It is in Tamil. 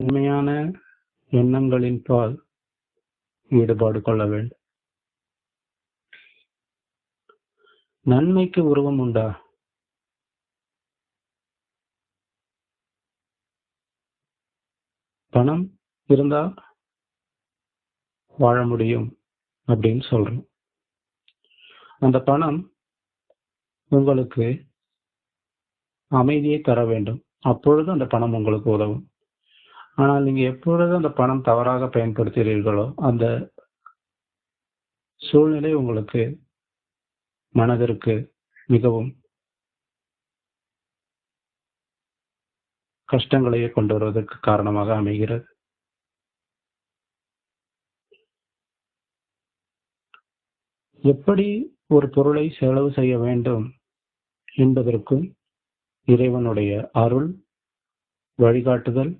உண்மையான எண்ணங்களின் பால் ஈடுபாடு கொள்ள வேண்டும். நன்மைக்கு உருவம் உண்டா? பணம் இருந்தா வாழ முடியும் அப்படின்னு சொல்றோம். அந்த பணம் உங்களுக்கு அமைதியை தர வேண்டும். அப்பொழுது அந்த பணம் உங்களுக்கு உதவும். ஆனால் நீங்க எப்பொழுது அந்த பணம் தவறாக பயன்படுத்துகிறீர்களோ அந்த சூழ்நிலை உங்களுக்கு மனதிற்கு மிகவும் கஷ்டங்களையே கொண்டு வருவதற்கு காரணமாக அமைகிறது. எப்படி ஒரு பொருளை செலவு செய்ய வேண்டும் என்பதற்கும் இறைவனுடைய அருள், வழிகாட்டுதல்